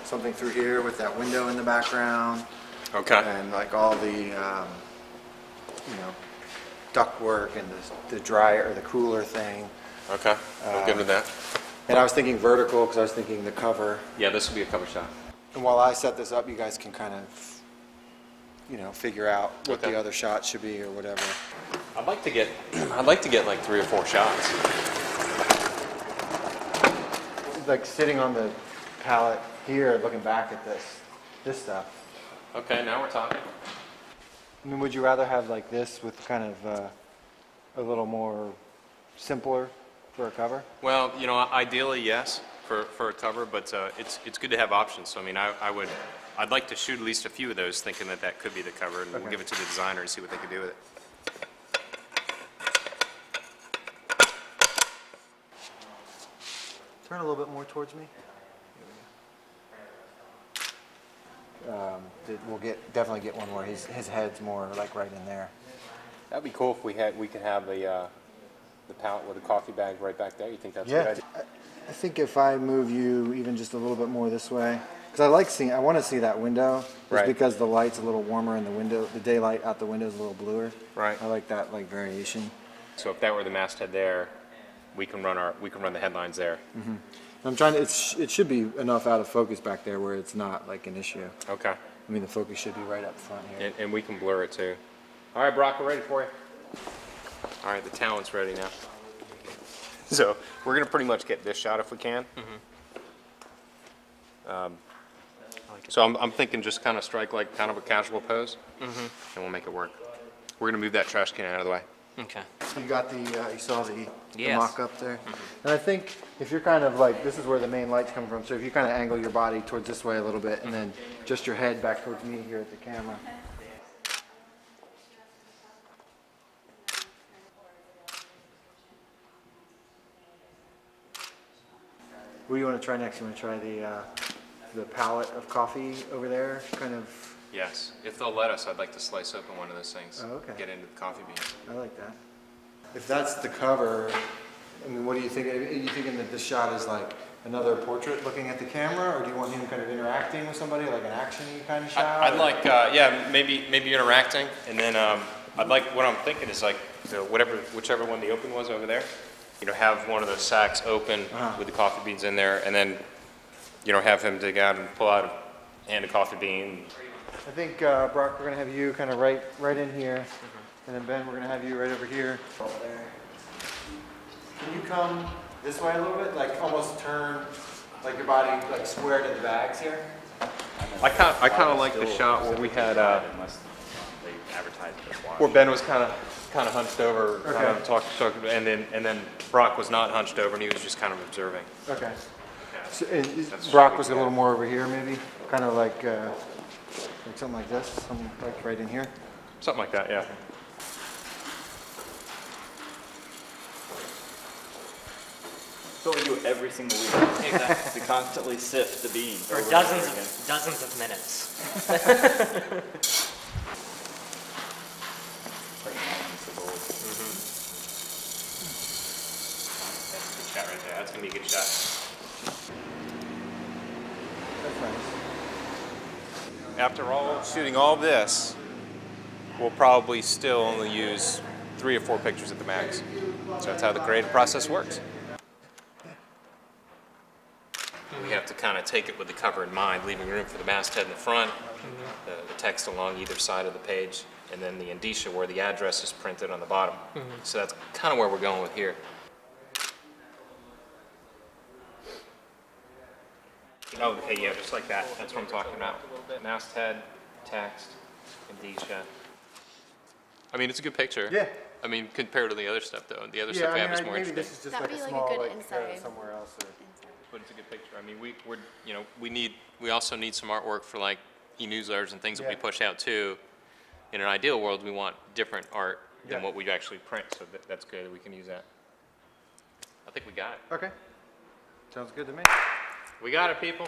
something through here with that window in the background. Okay. And like all the, you know, duct work and the dryer or the cooler thing. Okay. We'll give it that. And I was thinking vertical because I was thinking the cover. Yeah, this will be a cover shot. And while I set this up, you guys can kind of, you know, figure out what the other shot should be or whatever. I'd like to get like 3 or 4 shots. Like sitting on the pallet here, looking back at this stuff. Okay, now we're talking. I mean, would you rather have like this with kind of a little more simpler for a cover? Well, you know, ideally yes for a cover, but it's good to have options. So I mean, I'd like to shoot at least a few of those, thinking that could be the cover, and we'll give it to the designer and see what they can do with it. Turn a little bit more towards me. We'll definitely get one where his head's more like right in there. That'd be cool if we could have the pallet with a coffee bag right back there. You think that's a good idea? I think if I move you even just a little bit more this way, because I want to see that window, just because the light's a little warmer and the window, the daylight out the window is a little bluer. Right. I like that like variation. So if that were the masthead there, we can run the headlines there. Mm-hmm. I'm trying to. It should be enough out of focus back there where it's not like an issue. Okay. I mean, the focus should be right up front here. And we can blur it too. All right, Brock, we're ready for you. All right, the talent's ready now. So we're gonna pretty much get this shot if we can. So I'm thinking just kind of strike like kind of a casual pose, and we'll make it work. We're gonna move that trash can out of the way. Okay. So you got you saw the Yes. mock-up there? And I think if you're kind of like, this is where the main light's come from, so if you kind of angle your body towards this way a little bit, and then just your head back towards me here at the camera. What do you want to try next? You want to try the palette of coffee over there, kind of? Yes, if they'll let us, I'd like to slice open one of those things. Oh, okay. Get into the coffee bean. I like that. If that's the cover, I mean, what do you think? Are you thinking that this shot is like another portrait looking at the camera, or do you want him kind of interacting with somebody, like an action-y kind of shot? I'd like, yeah, maybe interacting, and then I'd like, what I'm thinking is like, whichever one the open was over there, you know, have one of those sacks open with the coffee beans in there, and then, you know, have him dig out and pull out a hand of coffee bean. I think, Brock, we're going to have you kind of right in here, and then Ben, we're going to have you right over here. There. Can you come this way a little bit, like almost turn, like your body like square to the bags here? I kind of like the shot where we had, where Ben was kind of hunched over, talking, and then Brock was not hunched over, and he was just kind of observing. Okay. So, and Brock was a little more over here, maybe, kind of like something like this, something like right in here. Something like that, yeah. So we do it every single week. Exactly. We constantly sift the beans. For over dozens of minutes. That's a good shot right there. That's gonna be a good shot. That's nice. After all, shooting all this, we'll probably still only use 3 or 4 pictures at the max. So that's how the creative process works. We have to kind of take it with the cover in mind, leaving room for the masthead in the front, the text along either side of the page, and then the indicia where the address is printed on the bottom. So that's kind of where we're going with here. Oh, okay, yeah, just like that. That's what I'm talking about. Masthead, text, indicia. I mean, it's a good picture. Yeah. I mean, compared to the other stuff, though. The other stuff we have is more maybe interesting. this is just That'd like be a like a small, good like, inside. somewhere else. Or... But it's a good picture. I mean, we also need some artwork for like e-newsletters and things that we push out too. In an ideal world, we want different art than what we actually print, so that's good. We can use that. I think we got it. Okay. Sounds good to me. We got it, people.